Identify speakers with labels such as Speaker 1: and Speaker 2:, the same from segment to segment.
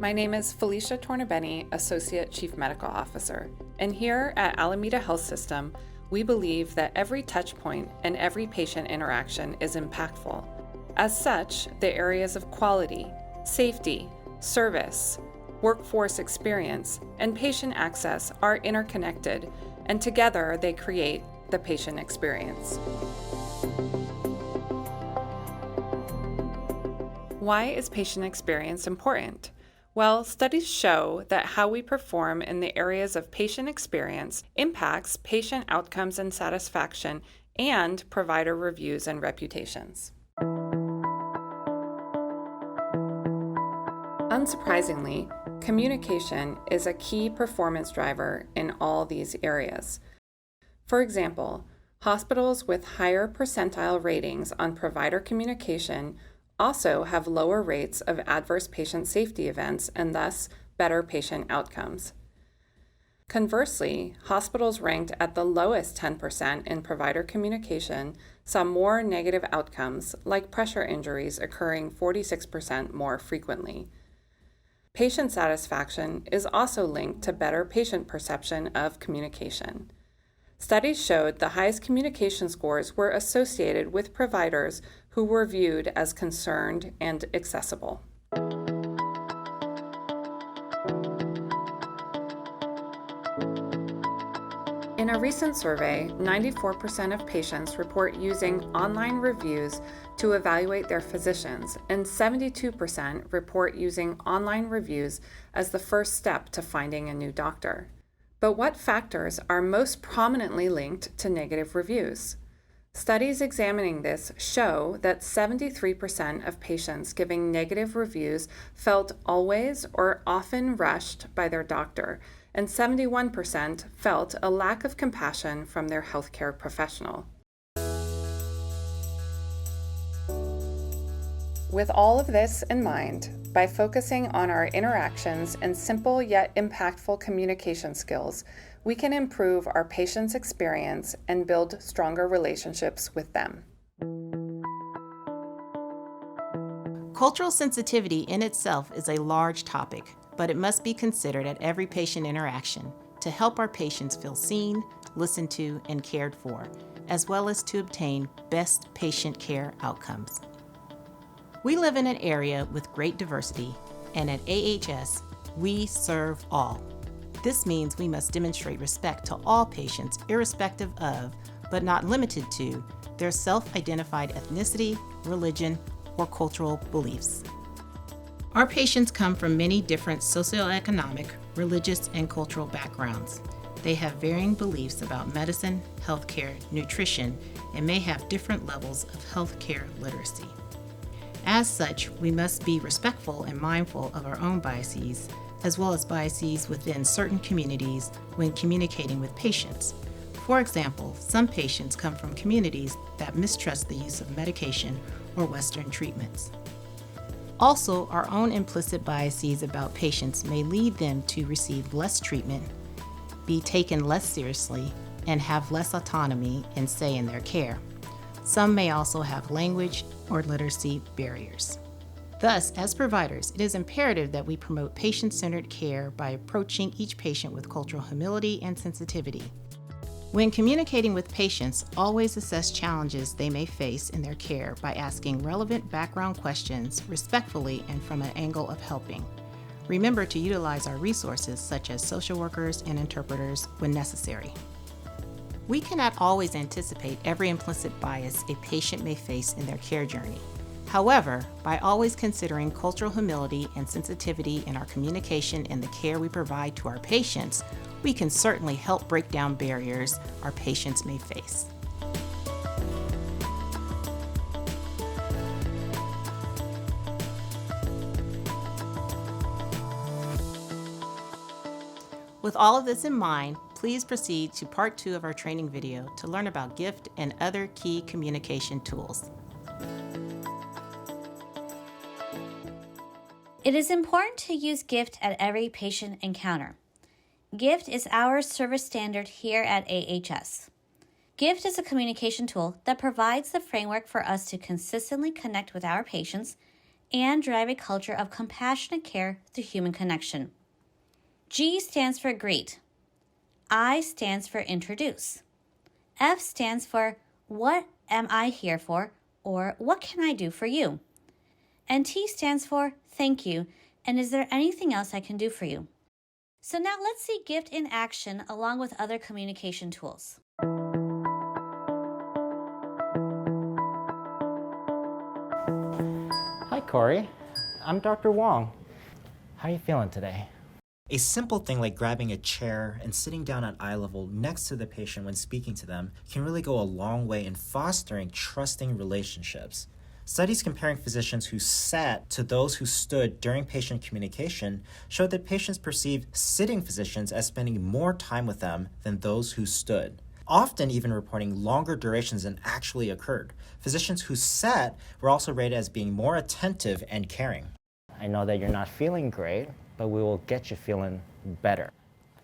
Speaker 1: My name is Felicia Tornabene, Associate Chief Medical Officer, and here at Alameda Health System, we believe that every touch point and every patient interaction is impactful. As such, the areas of quality, safety, service, workforce experience, and patient access are interconnected, and together they create the patient experience. Why is patient experience important? Well, studies show that how we perform in the areas of patient experience impacts patient outcomes and satisfaction and provider reviews and reputations. Unsurprisingly, communication is a key performance driver in all these areas. For example, hospitals with higher percentile ratings on provider communication also have lower rates of adverse patient safety events and thus better patient outcomes. Conversely, hospitals ranked at the lowest 10% in provider communication saw more negative outcomes, like pressure injuries occurring 46% more frequently. Patient satisfaction is also linked to better patient perception of communication. Studies showed the highest communication scores were associated with providers who were viewed as concerned and accessible. In a recent survey, 94% of patients report using online reviews to evaluate their physicians, and 72% report using online reviews as the first step to finding a new doctor. But what factors are most prominently linked to negative reviews? Studies examining this show that 73% of patients giving negative reviews felt always or often rushed by their doctor, and 71% felt a lack of compassion from their healthcare professional. With all of this in mind, by focusing on our interactions and simple yet impactful communication skills, we can improve our patients' experience and build stronger relationships with them.
Speaker 2: Cultural sensitivity in itself is a large topic, but it must be considered at every patient interaction to help our patients feel seen, listened to, and cared for, as well as to obtain best patient care outcomes. We live in an area with great diversity, and at AHS, we serve all. This means we must demonstrate respect to all patients irrespective of, but not limited to, their self-identified ethnicity, religion, or cultural beliefs. Our patients come from many different socioeconomic, religious, and cultural backgrounds. They have varying beliefs about medicine, healthcare, nutrition, and may have different levels of healthcare literacy. As such, we must be respectful and mindful of our own biases, as well as biases within certain communities when communicating with patients. For example, some patients come from communities that mistrust the use of medication or Western treatments. Also, our own implicit biases about patients may lead them to receive less treatment, be taken less seriously, and have less autonomy and say in their care. Some may also have language or literacy barriers. Thus, as providers, it is imperative that we promote patient-centered care by approaching each patient with cultural humility and sensitivity. When communicating with patients, always assess challenges they may face in their care by asking relevant background questions respectfully and from an angle of helping. Remember to utilize our resources such as social workers and interpreters when necessary. We cannot always anticipate every implicit bias a patient may face in their care journey. However, by always considering cultural humility and sensitivity in our communication and the care we provide to our patients, we can certainly help break down barriers our patients may face. With all of this in mind, please proceed to part 2 of our training video to learn about GIFT and other key communication tools.
Speaker 3: It is important to use GIFT at every patient encounter. GIFT is our service standard here at AHS. GIFT is a communication tool that provides the framework for us to consistently connect with our patients and drive a culture of compassionate care through human connection. G stands for greet. I stands for introduce. F stands for what am I here for, or what can I do for you? And T stands for thank you, and is there anything else I can do for you? So now let's see gift in action along with other communication tools.
Speaker 4: Hi, Corey. I'm Dr. Wong. How are you feeling today?
Speaker 5: A simple thing like grabbing a chair and sitting down at eye level next to the patient when speaking to them can really go a long way in fostering trusting relationships. Studies comparing physicians who sat to those who stood during patient communication showed that patients perceived sitting physicians as spending more time with them than those who stood, often even reporting longer durations than actually occurred. Physicians who sat were also rated as being more attentive and caring.
Speaker 4: I know that you're not feeling great, but we will get you feeling better.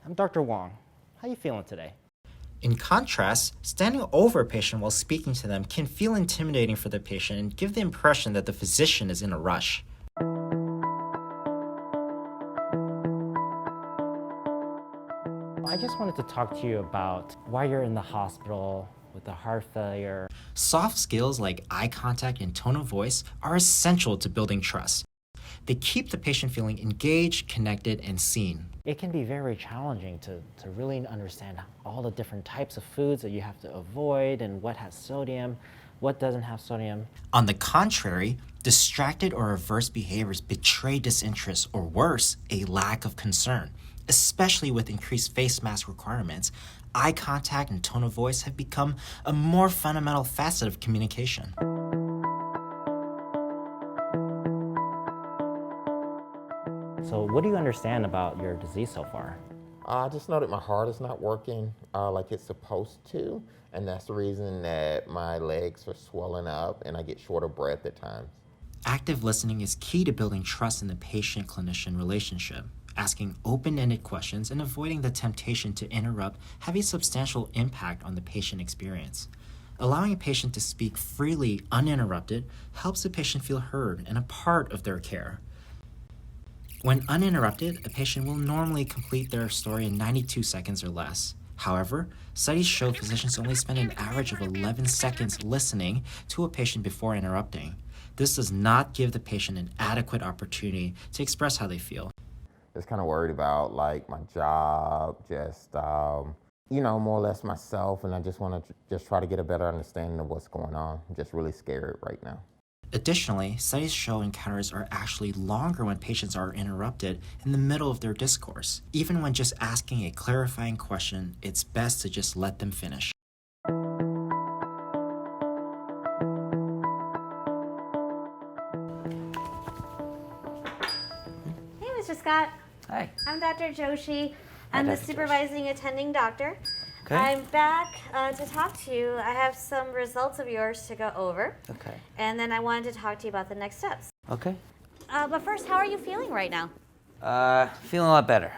Speaker 4: I'm Dr. Wong. How are you feeling today?
Speaker 5: In contrast, standing over a patient while speaking to them can feel intimidating for the patient and give the impression that the physician is in a rush.
Speaker 4: I just wanted to talk to you about why you're in the hospital with the heart failure.
Speaker 5: Soft skills like eye contact and tone of voice are essential to building trust. They keep the patient feeling engaged, connected, and seen.
Speaker 4: It can be very challenging to really understand all the different types of foods that you have to avoid and what has sodium, what doesn't have sodium.
Speaker 5: On the contrary, distracted or averse behaviors betray disinterest or worse, a lack of concern. Especially with increased face mask requirements, eye contact and tone of voice have become a more fundamental facet of communication.
Speaker 4: So what do you understand about your disease so far?
Speaker 6: I just know that my heart is not working like it's supposed to, and that's the reason that my legs are swelling up and I get short of breath at times.
Speaker 5: Active listening is key to building trust in the patient-clinician relationship. Asking open-ended questions and avoiding the temptation to interrupt have a substantial impact on the patient experience. Allowing a patient to speak freely, uninterrupted, helps the patient feel heard and a part of their care. When uninterrupted, a patient will normally complete their story in 92 seconds or less. However, studies show physicians only spend an average of 11 seconds listening to a patient before interrupting. This does not give the patient an adequate opportunity to express how they feel.
Speaker 6: Just kind of worried about like my job, just more or less myself, and I just want to just try to get a better understanding of what's going on. I'm just really scared right now.
Speaker 5: Additionally, studies show encounters are actually longer when patients are interrupted in the middle of their discourse. Even when just asking a clarifying question, it's best to just let them finish.
Speaker 7: Hey, Mr. Scott.
Speaker 4: Hi.
Speaker 7: I'm Dr. Joshi. I'm the
Speaker 4: Dr. Joshi.
Speaker 7: supervising attending doctor.
Speaker 4: Okay.
Speaker 7: I'm back to talk to you. I have some results of yours to go over.
Speaker 4: Okay.
Speaker 7: And then I wanted to talk to you about the next steps.
Speaker 4: Okay.
Speaker 7: But first, how are you feeling right now?
Speaker 4: Feeling a lot better.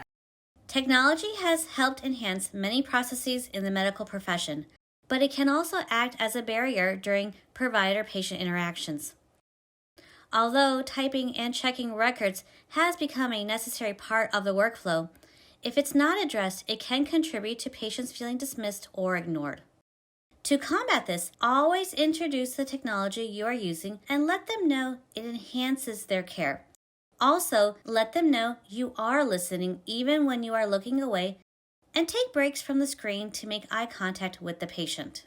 Speaker 3: Technology has helped enhance many processes in the medical profession, but it can also act as a barrier during provider-patient interactions. Although typing and checking records has become a necessary part of the workflow, if it's not addressed, it can contribute to patients feeling dismissed or ignored. To combat this, always introduce the technology you are using and let them know it enhances their care. Also, let them know you are listening even when you are looking away, and take breaks from the screen to make eye contact with the patient.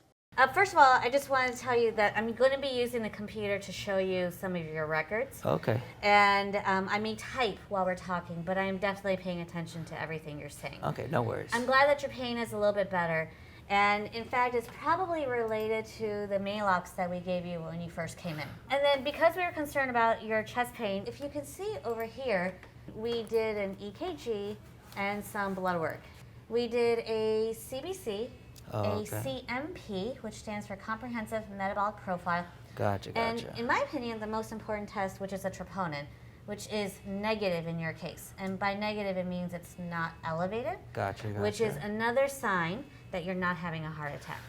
Speaker 7: First of all, I just wanted to tell you that I'm going to be using the computer to show you some of your records.
Speaker 4: Okay.
Speaker 7: And I may type while we're talking, but I am definitely paying attention to everything you're saying.
Speaker 4: Okay, no worries.
Speaker 7: I'm glad that your pain is a little bit better. And in fact, it's probably related to the Maalox that we gave you when you first came in. And then because we were concerned about your chest pain, if you can see over here, we did an EKG and some blood work. We did a CBC, a CMP, which stands for Comprehensive Metabolic Profile.
Speaker 4: Gotcha.
Speaker 7: And in my opinion, the most important test, which is a troponin, which is negative in your case. And by negative, it means it's not elevated,
Speaker 4: Gotcha.
Speaker 7: which is another sign that you're not having a heart attack.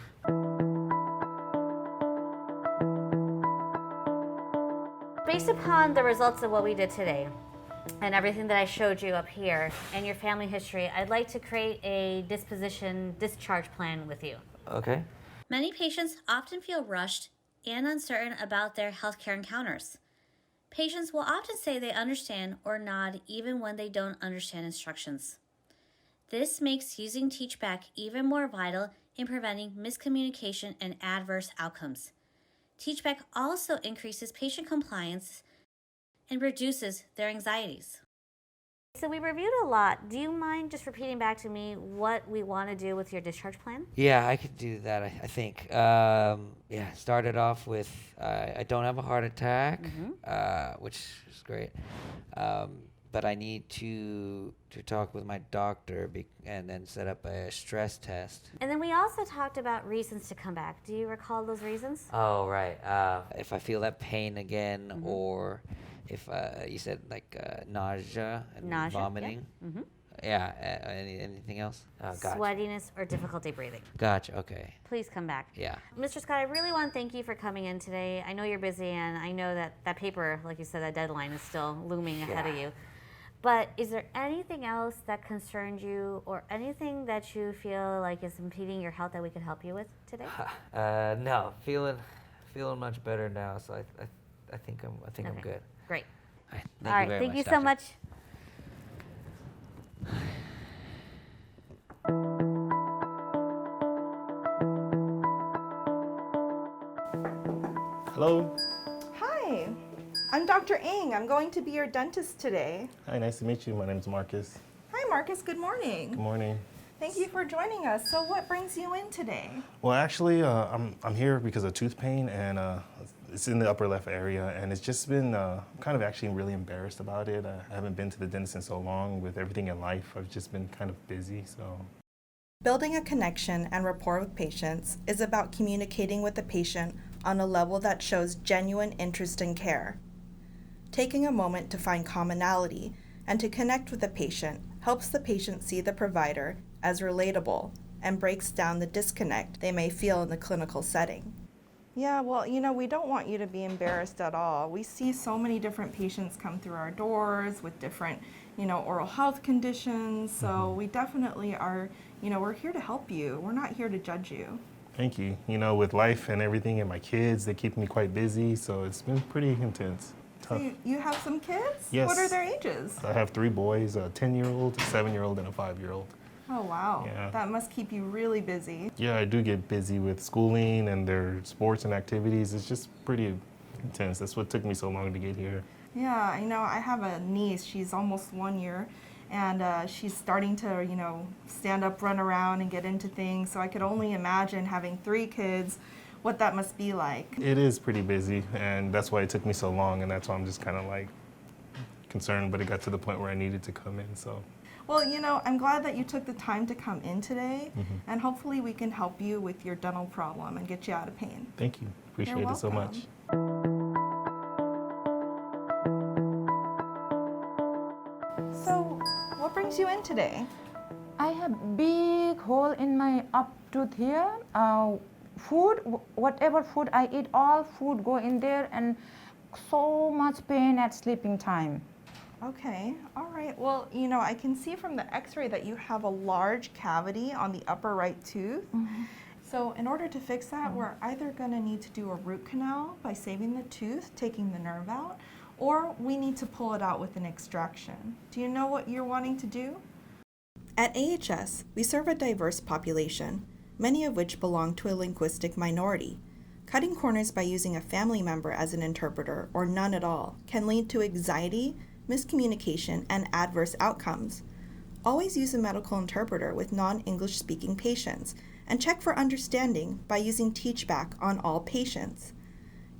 Speaker 7: based upon the results of what we did today and everything that I showed you up here and your family history, I'd like to create a disposition discharge plan with you.
Speaker 8: Okay.
Speaker 3: Many patients often feel rushed and uncertain about their healthcare encounters. Patients will often say they understand or nod even when they don't understand instructions. This makes using TeachBack even more vital in preventing miscommunication and adverse outcomes. TeachBack also increases patient compliance and reduces their anxieties.
Speaker 7: So we reviewed a lot. Do you mind just repeating back to me what we want to do with your discharge plan?
Speaker 8: Yeah, I could do that, I think. Started off with I don't have a heart attack, which is great. But I need to talk with my doctor and then set up a stress test.
Speaker 7: And then we also talked about reasons to come back. Do you recall those reasons?
Speaker 8: Oh, right. If I feel that pain again, or if you said like nausea and vomiting.
Speaker 7: Yep.
Speaker 8: Anything else? Gotcha.
Speaker 7: Sweatiness or difficulty breathing.
Speaker 8: Gotcha. Okay.
Speaker 7: Please come back.
Speaker 8: Yeah.
Speaker 7: Mr. Scott, I really want to thank you for coming in today. I know you're busy, and I know that paper, like you said, that deadline is still looming ahead of you. But is there anything else that concerns you or anything that you feel like is impeding your health that we could help you with today?
Speaker 8: No, feeling much better now. So I think I'm good.
Speaker 7: Great.
Speaker 8: All right.
Speaker 7: All right. Thank you so much.
Speaker 9: Hello.
Speaker 10: Hi, I'm Dr. Ng. I'm going to be your dentist today.
Speaker 9: Hi, nice to meet you. My name's Marcus.
Speaker 10: Hi, Marcus. Good morning.
Speaker 9: Good morning.
Speaker 10: Thank you for joining us. So what brings you in today?
Speaker 9: Well, actually, I'm here because of tooth pain, and it's in the upper left area, and it's just been kind of actually really embarrassed about it. I haven't been to the dentist in so long. With everything in life, I've just been kind of busy, so.
Speaker 10: Building a connection and rapport with patients is about communicating with the patient on a level that shows genuine interest and care. Taking a moment to find commonality and to connect with the patient helps the patient see the provider as relatable and breaks down the disconnect they may feel in the clinical setting. Yeah, well, we don't want you to be embarrassed at all. We see so many different patients come through our doors with different, oral health conditions. So we definitely are, we're here to help you. We're not here to judge you.
Speaker 9: Thank you. With life and everything and my kids, they keep me quite busy, so it's been pretty intense. Tough.
Speaker 10: So you have some kids?
Speaker 9: Yes.
Speaker 10: What are their ages?
Speaker 9: I have 3 boys, a 10-year-old, a 7-year-old, and a 5-year-old.
Speaker 10: Oh, wow.
Speaker 9: Yeah.
Speaker 10: That must keep you really busy.
Speaker 9: Yeah, I do get busy with schooling and their sports and activities. It's just pretty intense. That's what took me so long to get here.
Speaker 10: Yeah, I have a niece. She's almost 1 year, and she's starting to, stand up, run around, and get into things. So I could only imagine having 3 kids, what that must be like.
Speaker 9: It is pretty busy, and that's why it took me so long, and that's why I'm just kind of concerned, but it got to the point where I needed to come in, so.
Speaker 10: Well, I'm glad that you took the time to come in today, and hopefully we can help you with your dental problem and get you out of pain.
Speaker 9: Thank you. Appreciate
Speaker 10: You're
Speaker 9: it so much.
Speaker 10: So, what brings you in today?
Speaker 11: I have big hole in my up tooth here. Whatever food I eat, all food go in there, and so much pain at sleeping time.
Speaker 10: Okay, all right. Well, I can see from the x-ray that you have a large cavity on the upper right tooth. So in order to fix that, we're either going to need to do a root canal by saving the tooth, taking the nerve out, or we need to pull it out with an extraction. Do you know what you're wanting to do? At AHS, we serve a diverse population, many of which belong to a linguistic minority. Cutting corners by using a family member as an interpreter or none at all can lead to anxiety, miscommunication, and adverse outcomes. Always use a medical interpreter with non-English speaking patients and check for understanding by using TeachBack on all patients.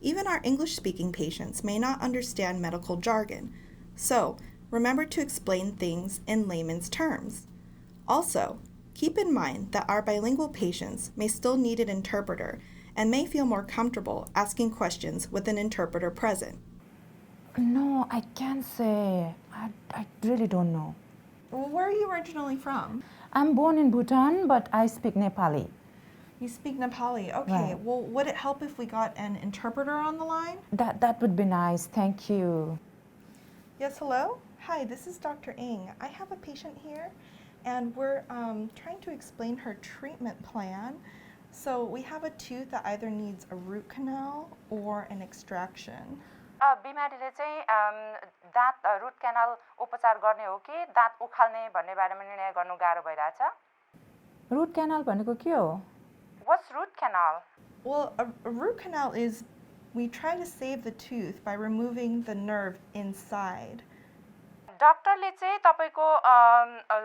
Speaker 10: Even our English-speaking patients may not understand medical jargon, so remember to explain things in layman's terms. Also, keep in mind that our bilingual patients may still need an interpreter and may feel more comfortable asking questions with an interpreter present.
Speaker 11: No, I can't say. I really don't know.
Speaker 10: Well, where are you originally from?
Speaker 11: I'm born in Bhutan, but I speak Nepali.
Speaker 10: You speak Nepali. Okay.
Speaker 11: Right.
Speaker 10: Well, would it help if we got an interpreter on the line?
Speaker 11: That would be nice. Thank you.
Speaker 10: Yes, hello? Hi, this is Dr. Ng. I have a patient here, and we're trying to explain her treatment plan. So we have a tooth that either needs a root canal or an extraction.
Speaker 11: बिमारीले चाहिँ दाँत root canal उपचार गर्ने हो कि दाँत उखाल्ने भन्ने बारेमा निर्णय गर्नु गाह्रो भइरहेछ. रुट क्यानल भनेको के हो? What's root canal?
Speaker 10: Well, a root canal is we try to save the tooth by removing the nerve inside.
Speaker 11: डाक्टरले चाहिँ तपाईको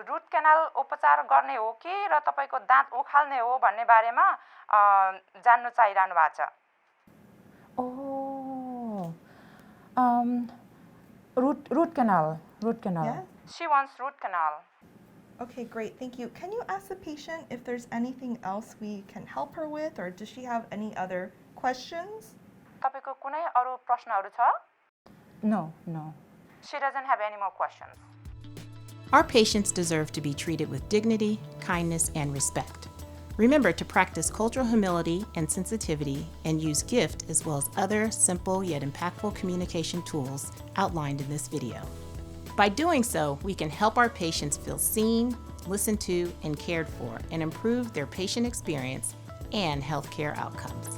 Speaker 11: रुट क्यानल उपचार गर्ने हो कि र तपाईको दाँत उखाल्ने हो भन्ने बारेमा जान्नु चाहिरहनु भएको छ. Root canal.
Speaker 10: Yes?
Speaker 11: She wants root canal.
Speaker 10: Okay, great. Thank you. Can you ask the patient if there's anything else we can help her with, or does she have any other questions?
Speaker 11: तपाईको कुनै अरु प्रश्नहरु छ? No. She doesn't have any more questions.
Speaker 2: Our patients deserve to be treated with dignity, kindness, and respect. Remember to practice cultural humility and sensitivity and use GIFT as well as other simple yet impactful communication tools outlined in this video. By doing so, we can help our patients feel seen, listened to, and cared for, and improve their patient experience and healthcare outcomes.